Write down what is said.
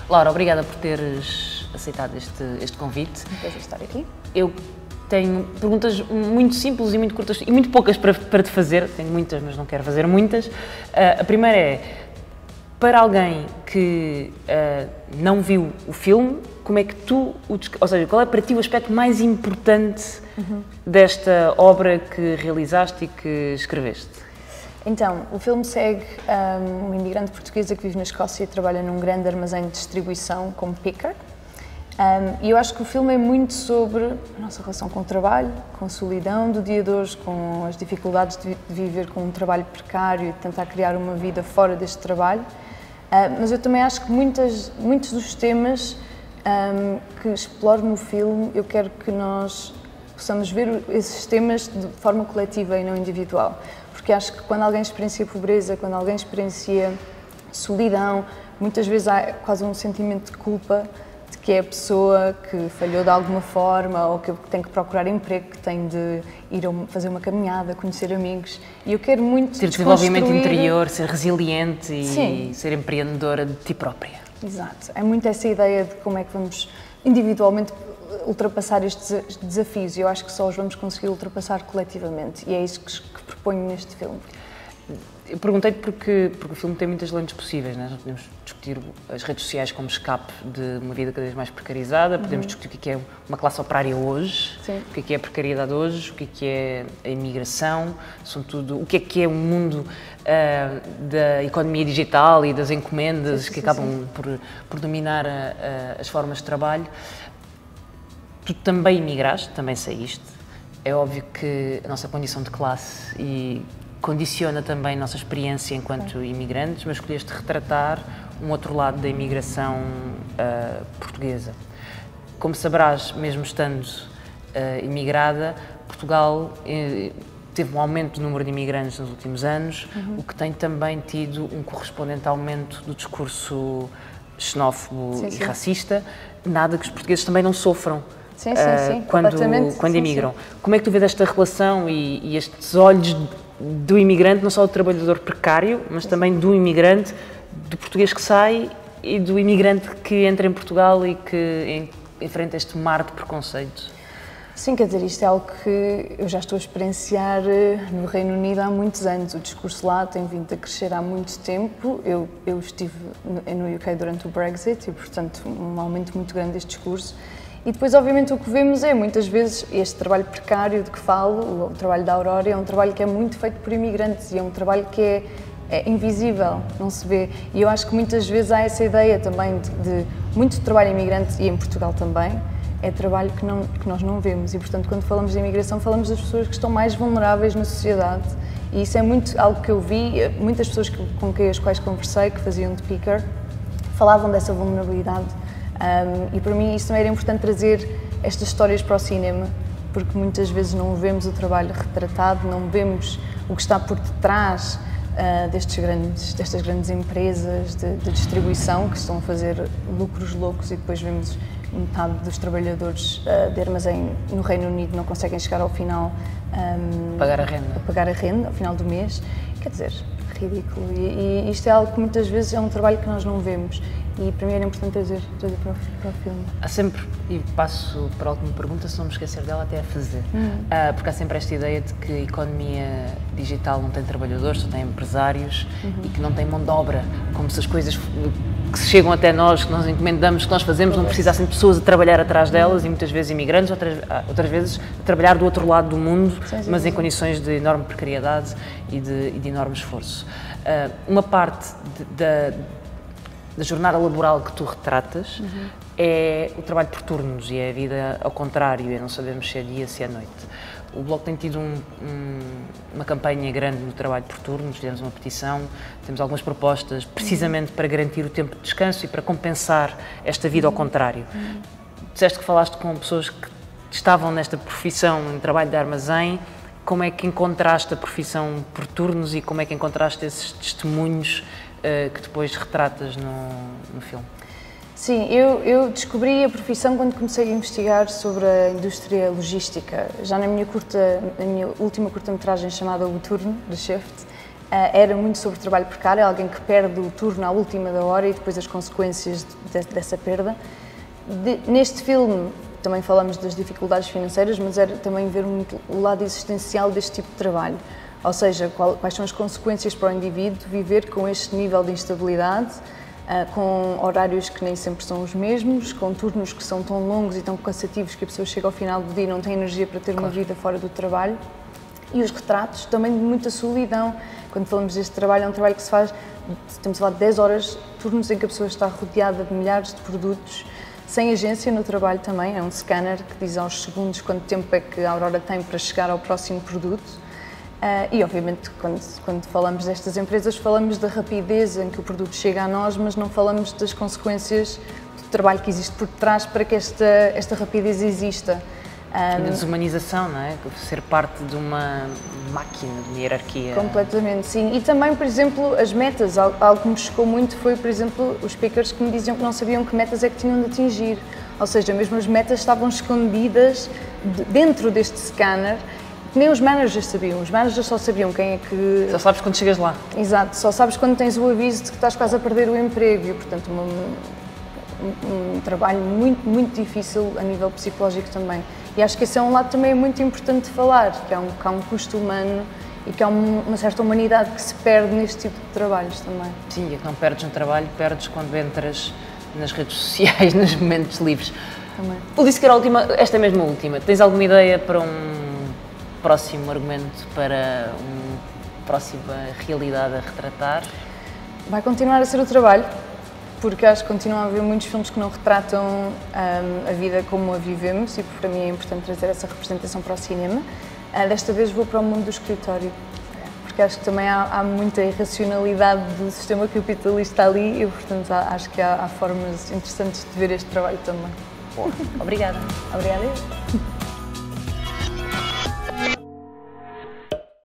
Laura, obrigada por teres aceitado este convite. Um prazer estar aqui. Eu tenho perguntas muito simples e muito curtas e muito poucas para te fazer. Tenho muitas, mas não quero fazer muitas. A primeira é, para alguém que não viu o filme, como é que ou seja, qual é para ti o aspecto mais importante desta obra que realizaste e que escreveste? Então, o filme segue uma imigrante portuguesa que vive na Escócia e trabalha num grande armazém de distribuição como picker. E eu acho que o filme é muito sobre a nossa relação com o trabalho, com a solidão do dia de hoje, com as dificuldades de viver com um trabalho precário e de tentar criar uma vida fora deste trabalho. Mas eu também acho que muitos dos temas que exploro no filme, eu quero que nós possamos ver esses temas de forma coletiva e não individual. Porque acho que quando alguém experiencia pobreza, quando alguém experiencia solidão, muitas vezes há quase um sentimento de culpa de que é a pessoa que falhou de alguma forma ou que tem que procurar emprego, que tem de ir fazer uma caminhada, conhecer amigos. E eu quero muito ter desenvolvimento interior, ser resiliente e ser empreendedora de ti própria. Exato. É muito essa ideia de como é que vamos individualmente ultrapassar estes desafios e eu acho que só os vamos conseguir ultrapassar coletivamente e é isso que proponho neste filme. Eu perguntei-te porque o filme tem muitas lentes possíveis, não é? Nós podemos discutir as redes sociais como escape de uma vida cada vez mais precarizada, podemos discutir o que é uma classe operária hoje, Sim. o que é a precariedade hoje, o que é a imigração, sobretudo o que é o mundo da economia digital e das encomendas que acabam por dominar as formas de trabalho. Tu também imigraste, também saíste. É óbvio que a nossa condição de classe condiciona também a nossa experiência enquanto imigrantes, mas escolheste retratar um outro lado da imigração portuguesa. Como saberás, mesmo estando imigrada, Portugal teve um aumento do número de imigrantes nos últimos anos, o que tem também tido um correspondente aumento do discurso xenófobo e racista, nada que os portugueses também não sofram. Sim, quando imigram. Como é que tu vês esta relação e estes olhos do imigrante, não só do trabalhador precário, mas também do imigrante, do português que sai e do imigrante que entra em Portugal e que enfrenta este mar de preconceito? Sim, quer dizer, isto é algo que eu já estou a experienciar no Reino Unido há muitos anos. O discurso lá tem vindo a crescer há muito tempo. Eu estive no UK durante o Brexit e, portanto, um aumento muito grande deste discurso. E depois, obviamente, o que vemos é, muitas vezes, este trabalho precário de que falo, o trabalho da Aurora, é um trabalho que é muito feito por imigrantes e é um trabalho que é invisível, não se vê. E eu acho que muitas vezes há essa ideia também de muito trabalho imigrante, e em Portugal também, é trabalho que nós não vemos. E, portanto, quando falamos de imigração, falamos das pessoas que estão mais vulneráveis na sociedade. E isso é muito algo que eu vi, muitas pessoas com as quais conversei, que faziam de picker, falavam dessa vulnerabilidade. E para mim isso também era importante trazer estas histórias para o cinema, porque muitas vezes não vemos o trabalho retratado, não vemos o que está por detrás destas grandes empresas de distribuição que estão a fazer lucros loucos e depois vemos metade dos trabalhadores de armazém no Reino Unido não conseguem chegar ao final pagar a renda ao final do mês. Quer dizer, ridículo. E isto é algo que muitas vezes é um trabalho que nós não vemos. E para mim era importante trazer para o filme. Há sempre, e passo para a última pergunta, se não me esquecer dela, até a fazer. Porque há sempre esta ideia de que a economia digital não tem trabalhadores, só tem empresários e que não tem mão de obra, como se as coisas que chegam até nós, que nós encomendamos, que nós fazemos, não precisassem de pessoas a trabalhar atrás delas e muitas vezes imigrantes, outras vezes a trabalhar do outro lado do mundo, mas em condições de enorme precariedade e de enorme esforço. Uma parte da jornada laboral que tu retratas é o trabalho por turnos e é a vida ao contrário, é não sabemos se é dia, se é noite. O Bloco tem tido uma campanha grande no trabalho por turnos, fizemos uma petição, temos algumas propostas precisamente para garantir o tempo de descanso e para compensar esta vida ao contrário. Disseste que falaste com pessoas que estavam nesta profissão, em trabalho de armazém. Como é que encontraste a profissão por turnos e como é que encontraste esses testemunhos que depois retratas no filme? Sim, eu descobri a profissão quando comecei a investigar sobre a indústria logística. Já na minha última curta-metragem chamada O Turno, de Shift, era muito sobre trabalho precário, alguém que perde o turno à última da hora e depois as consequências dessa perda. Neste filme também falamos das dificuldades financeiras, mas era também ver muito o lado existencial deste tipo de trabalho. Ou seja, quais são as consequências para o indivíduo viver com este nível de instabilidade, com horários que nem sempre são os mesmos, com turnos que são tão longos e tão cansativos que a pessoa chega ao final do dia e não tem energia para ter uma vida fora do trabalho. E os retratos também de muita solidão. Quando falamos deste trabalho, é um trabalho que se faz, estamos a falar de 10 horas, turnos em que a pessoa está rodeada de milhares de produtos, sem agência no trabalho também, é um scanner que diz aos segundos quanto tempo é que a Aurora tem para chegar ao próximo produto. E obviamente quando falamos destas empresas falamos da rapidez em que o produto chega a nós, mas não falamos das consequências do trabalho que existe por trás para que esta rapidez exista. A desumanização, não é? Ser parte de uma máquina, de uma hierarquia. Completamente, sim. E também, por exemplo, as metas. Algo que me chocou muito foi, por exemplo, os speakers que me diziam que não sabiam que metas é que tinham de atingir. Ou seja, mesmo as metas estavam escondidas dentro deste scanner. Nem os managers sabiam. Os managers só sabiam quem é que... Só sabes quando chegas lá. Exato. Só sabes quando tens o aviso de que estás quase a perder o emprego. E, portanto, um trabalho muito, muito difícil a nível psicológico também. E acho que esse é um lado também muito importante de falar, que há um custo humano e que há uma certa humanidade que se perde neste tipo de trabalhos também. Sim, e que não perdes no trabalho, perdes quando entras nas redes sociais, nos momentos livres. Também. Eu disse que era a última, esta é mesmo a última. Tens alguma ideia para um próximo argumento, para uma próxima realidade a retratar? Vai continuar a ser o trabalho, porque acho que continuam a haver muitos filmes que não retratam a vida como a vivemos e para mim é importante trazer essa representação para o cinema. Desta vez vou para o mundo do escritório, porque acho que também há muita irracionalidade do sistema capitalista ali e, portanto, acho que há formas interessantes de ver este trabalho também. Boa. Obrigada. Obrigada.